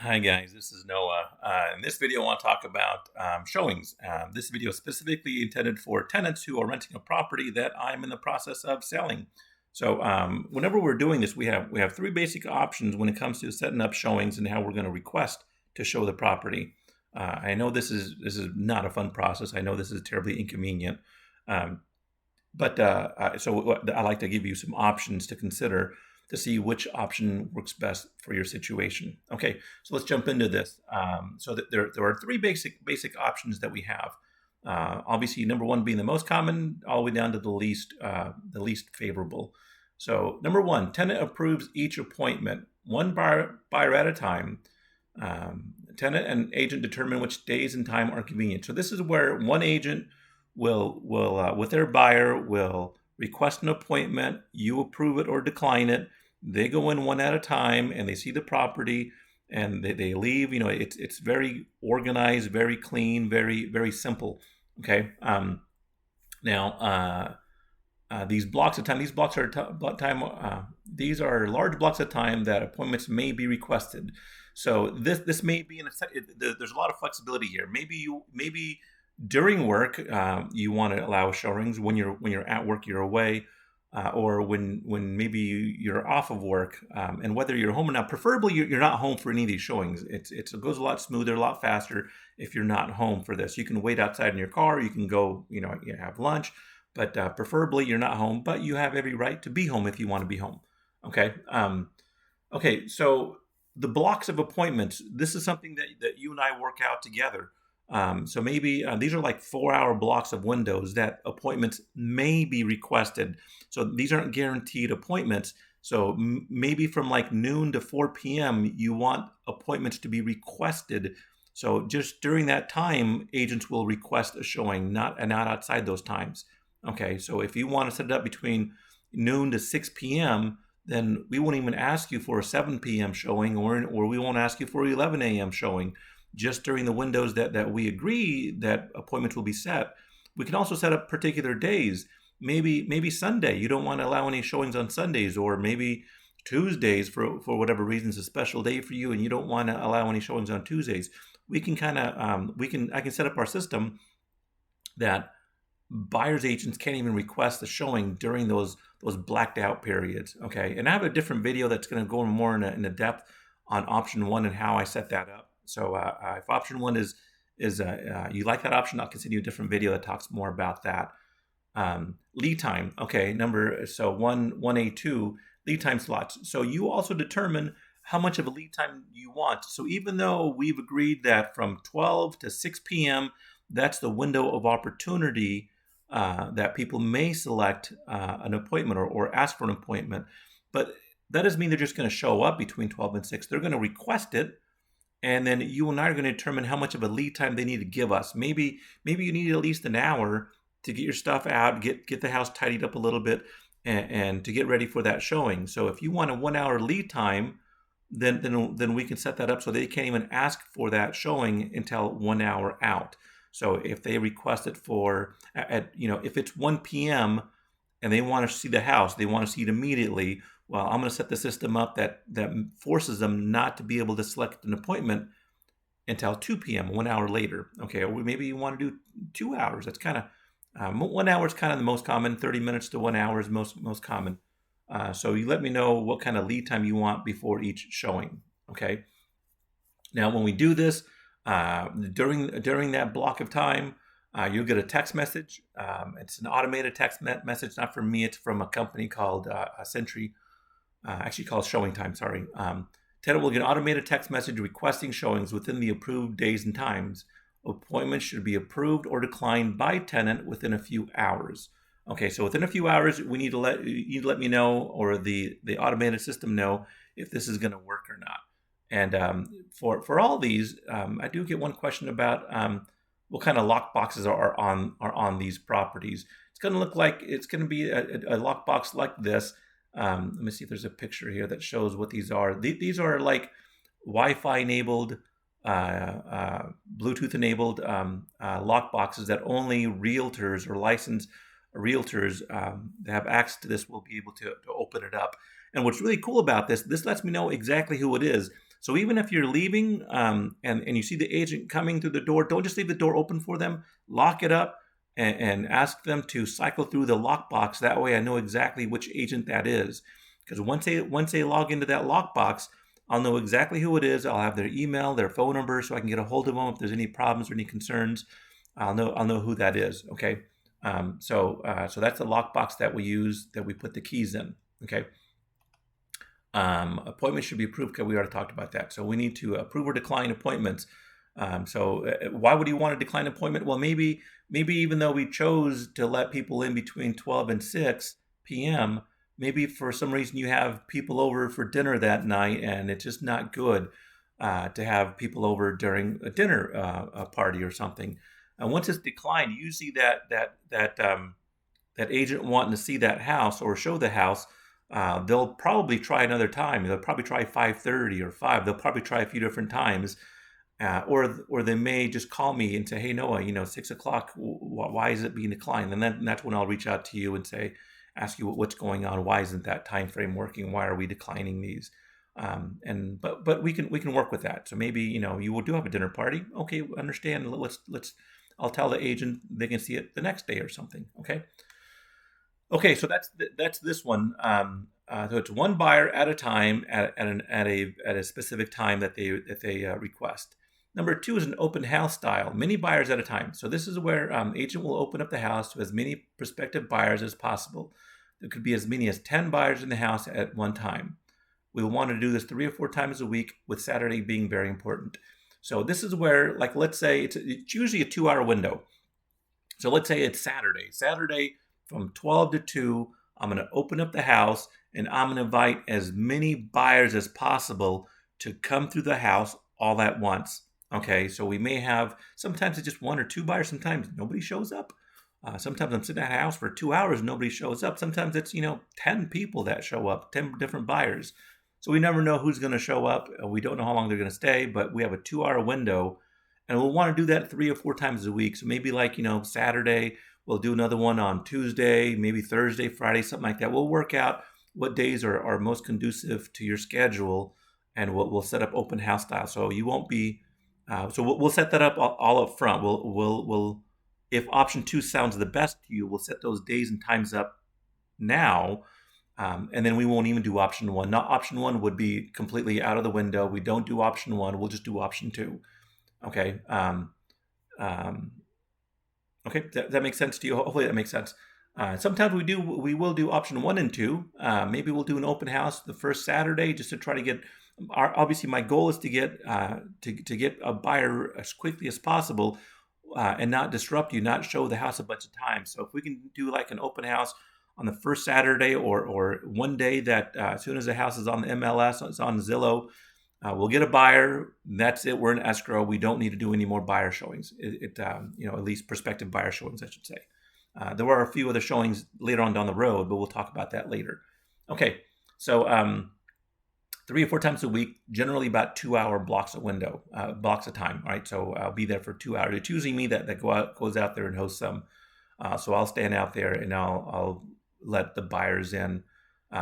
Hi guys, this is Noah. In this video, I want to talk about showings. This video is specifically intended for tenants who are renting a property that I'm in the process of selling. So, whenever we're doing this, we have three basic options when it comes to setting up showings and how we're going to request to show the property. I know this is not a fun process. I know this is terribly inconvenient, um, but I like to give you some options to consider to see which option works best for your situation. Okay, so let's jump into this. There are three basic options that we have. Obviously, number one being the most common, all the way down to the least favorable. So number one, tenant approves each appointment, one buyer at a time. Tenant and agent determine which days and time are convenient. So this is where one agent will with their buyer will request an appointment. You approve it or decline it. They go in one at a time and they see the property and they leave. You know, it's very organized, very clean, very simple. Okay. Now, these blocks of time, these are large blocks of time that appointments may be requested. So this may be there's a lot of flexibility here. Maybe during work you want to allow showings when you're at work, you're away, or when maybe you're off of work, and whether you're home or not. Preferably you're not home for any of these showings. It goes a lot smoother, a lot faster if you're not home for this. You can wait outside in your car. You can go, you have lunch, but preferably you're not home. But you have every right to be home if you want to be home. Okay. Okay. So the blocks of appointments. This is something that you and I work out together. So maybe these are like 4-hour blocks of windows that appointments may be requested. So these aren't guaranteed appointments. So maybe from like noon to 4 p.m., you want appointments to be requested. So just during that time, agents will request a showing, not outside those times. Okay, so if you want to set it up between noon to 6 p.m., then we won't even ask you for a 7 p.m. showing, or we won't ask you for 11 a.m. showing. Just during the windows that we agree that appointments will be set. We can also set up particular days. Maybe Sunday. You don't want to allow any showings on Sundays, or maybe Tuesdays for whatever reason is a special day for you, and you don't want to allow any showings on Tuesdays. We can I can set up our system that buyers agents can't even request a showing during those blacked out periods. Okay, and I have a different video that's going to go more in a depth on option one and how I set that up. So if option one is you like that option, I'll continue a different video that talks more about that. Lead time. Okay, one A2 lead time slots. So you also determine how much of a lead time you want. So even though we've agreed that from 12 to 6 p.m., that's the window of opportunity that people may select an appointment or ask for an appointment. But that doesn't mean they're just going to show up between 12 and 6. They're going to request it. And then you and I are going to determine how much of a lead time they need to give us. Maybe you need at least an hour to get your stuff out, get the house tidied up a little bit, and to get ready for that showing. So if you want a 1 hour lead time, then we can set that up so they can't even ask for that showing until 1 hour out. So if they request it if it's 1 p.m. and they want to see the house, they want to see it immediately. Well, I'm going to set the system up that forces them not to be able to select an appointment until 2 p.m., 1 hour later. Okay, or maybe you want to do 2 hours. That's kind of 1 hour is kind of the most common. 30 minutes to 1 hour is most common. So you let me know what kind of lead time you want before each showing. Okay. Now, when we do this during that block of time, you'll get a text message. It's an automated text message, not from me. It's from a company called Century. Actually called Showing Time, sorry. Tenant will get an automated text message requesting showings within the approved days and times. Appointments should be approved or declined by tenant within a few hours. Okay, so within a few hours, you need to let me know, or the automated system know, if this is going to work or not. And for all these, I do get one question about what kind of lock boxes are on these properties. It's going to look like it's going to be a lock box like this. Let me see if there's a picture here that shows what these are. These are like Wi-Fi enabled, Bluetooth enabled lock boxes that only realtors or licensed realtors that have access to this will be able to open it up. And what's really cool about this lets me know exactly who it is. So even if you're leaving and you see the agent coming through the door, don't just leave the door open for them. Lock it up and ask them to cycle through the lockbox. That way I know exactly which agent that is. Because once they log into that lockbox, I'll know exactly who it is. I'll have their email, their phone number, so I can get a hold of them if there's any problems or any concerns. I'll know who that is. Okay. So that's the lockbox that we use, that we put the keys in. Okay. Appointments should be approved, because we already talked about that. So we need to approve or decline appointments. Why would you want to decline an appointment? Well, maybe even though we chose to let people in between 12 and 6 p.m., maybe for some reason you have people over for dinner that night, and it's just not good to have people over during a dinner party or something. And once it's declined, usually that agent wanting to see that house or show the house, they'll probably try another time. They'll probably try 5:30 or 5. They'll probably try a few different times, or they may just call me and say, "Hey Noah, 6 o'clock. Why is it being declined?" And then that's when I'll reach out to you and ask you what's going on. Why isn't that time frame working? Why are we declining these? But we can work with that. So maybe you will do have a dinner party. Okay, understand. Let's. I'll tell the agent they can see it the next day or something. Okay, so that's this one. So it's one buyer at a time at a specific time that they request. Number 2 is an open house style, many buyers at a time. So this is where agent will open up the house to as many prospective buyers as possible. There could be as many as 10 buyers in the house at one time. We'll want to do this 3 or 4 times a week, with Saturday being very important. So this is where, like, let's say it's usually a 2-hour window. So let's say it's Saturday from 12 to 2, I'm going to open up the house and I'm going to invite as many buyers as possible to come through the house all at once. Okay, so we may have, sometimes it's just 1 or 2 buyers, sometimes nobody shows up. Sometimes I'm sitting at a house for 2 hours, nobody shows up. Sometimes it's, 10 people that show up, 10 different buyers. So we never know who's going to show up. We don't know how long they're going to stay, but we have a 2-hour window, and we'll want to do that 3 or 4 times a week. So maybe like, Saturday, we'll do another one on Tuesday, maybe Thursday, Friday, something like that. We'll work out what days are most conducive to your schedule, and we'll set up open house style. So you won't be, so we'll set that up all up front. We'll if option 2 sounds the best to you, we'll set those days and times up now, and then we won't even do option 1. Not option 1 would be completely out of the window. We don't do option 1. We'll just do option 2. Okay. Okay, that makes sense to you. Hopefully that makes sense. Sometimes we will do option 1 and 2. Maybe we'll do an open house the first Saturday, just to try to get. Obviously, my goal is to get a buyer as quickly as possible, and not disrupt you, not show the house a bunch of times. So if we can do like an open house on the first Saturday, or one day that as soon as the house is on the MLS, it's on Zillow. We'll get a buyer. That's it. We're in escrow. We don't need to do any more buyer showings. At least prospective buyer showings, I should say. There are a few other showings later on down the road, but we'll talk about that later. Okay, so 3 or 4 times a week, generally about 2-hour blocks of time. All right, so I'll be there for 2 hours. It's usually me that goes out there and hosts them. So I'll stand out there and I'll let the buyers in.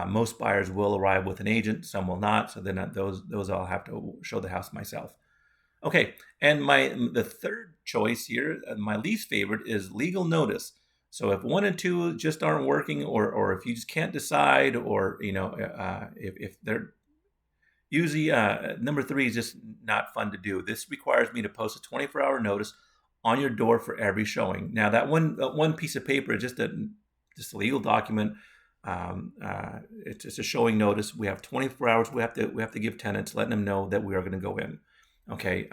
Most buyers will arrive with an agent, some will not. So then those I'll have to show the house myself. Okay, and the third choice here, my least favorite, is legal notice. So if 1 and 2 just aren't working, or if you just can't decide, or if they're usually number 3 is just not fun to do. This requires me to post a 24-hour notice on your door for every showing. Now that one piece of paper is just a legal document. It's just a showing notice. We have 24 hours. We have to give tenants, letting them know that we are going to go in. Okay.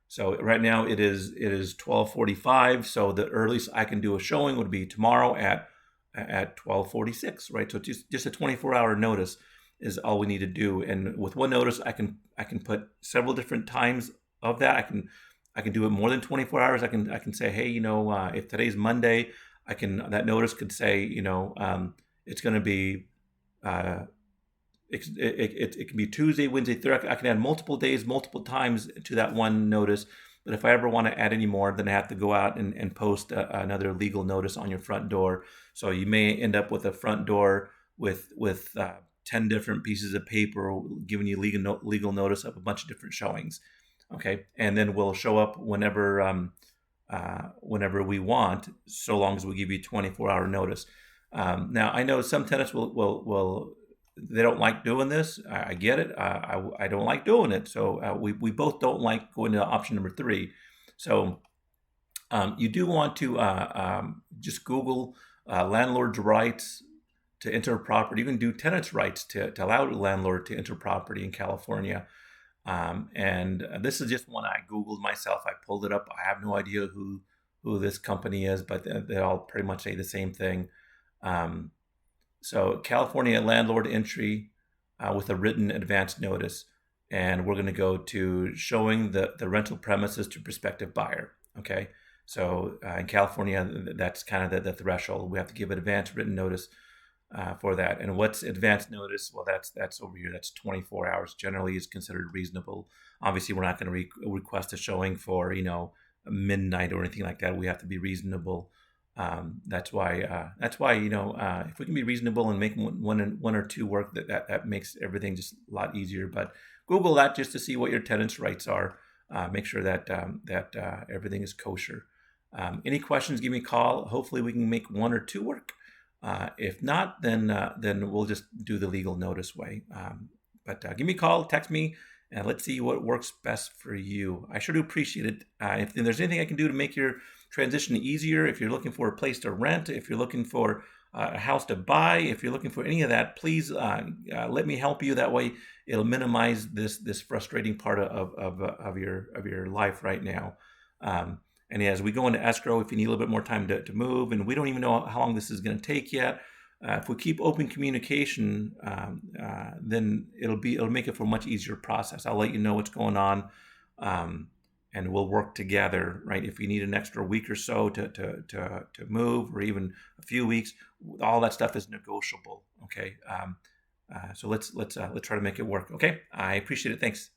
So right now it is 12:45. So the earliest I can do a showing would be tomorrow at 12:46. Right. So just a 24-hour notice is all we need to do. And with one notice, I can put several different times of that. I can do it more than 24 hours. I can say, hey, if today's Monday, that notice could say, it's going to be, it can be Tuesday, Wednesday, Thursday. I can add multiple days, multiple times to that one notice. But if I ever want to add any more, then I have to go out and post another legal notice on your front door. So you may end up with a front door with 10 different pieces of paper giving you legal notice of a bunch of different showings. Okay, and then we'll show up whenever we want, so long as we give you 24-hour notice. Now, I know some tenants will they don't like doing this. I get it. I don't like doing it. So we both don't like going to option number three. So you do want to just Google landlord's rights to enter property. You can do tenants' rights to allow the landlord to enter property in California. And this is just one I Googled myself. I pulled it up. I have no idea who this company is, but they all pretty much say the same thing. Um, so California landlord entry with a written advance notice. And we're going to go to showing the rental premises to prospective buyer. Okay. So in California, that's kind of the threshold. We have to give advance written notice for that. And what's advance notice? Well, that's over here. That's 24 hours. Generally, is considered reasonable. Obviously, we're not going to request a showing for midnight or anything like that. We have to be reasonable. That's why if we can be reasonable and make one or two work, that makes everything just a lot easier. But Google that just to see what your tenants' rights are. Make sure that everything is kosher. Any questions? Give me a call. Hopefully, we can make one or two work. If not, then we'll just do the legal notice way. But give me a call, text me, and let's see what works best for you. I sure do appreciate it. If there's anything I can do to make your transition easier, if you're looking for a place to rent, if you're looking for a house to buy, if you're looking for any of that, please let me help you. That way, it'll minimize this frustrating part of your life right now. And as we go into escrow, if you need a little bit more time to move, and we don't even know how long this is going to take yet, if we keep open communication, then it'll make it for a much easier process. I'll let you know what's going on, and we'll work together. Right? If you need an extra week or so to move, or even a few weeks, all that stuff is negotiable. Okay. So let's try to make it work. Okay. I appreciate it. Thanks.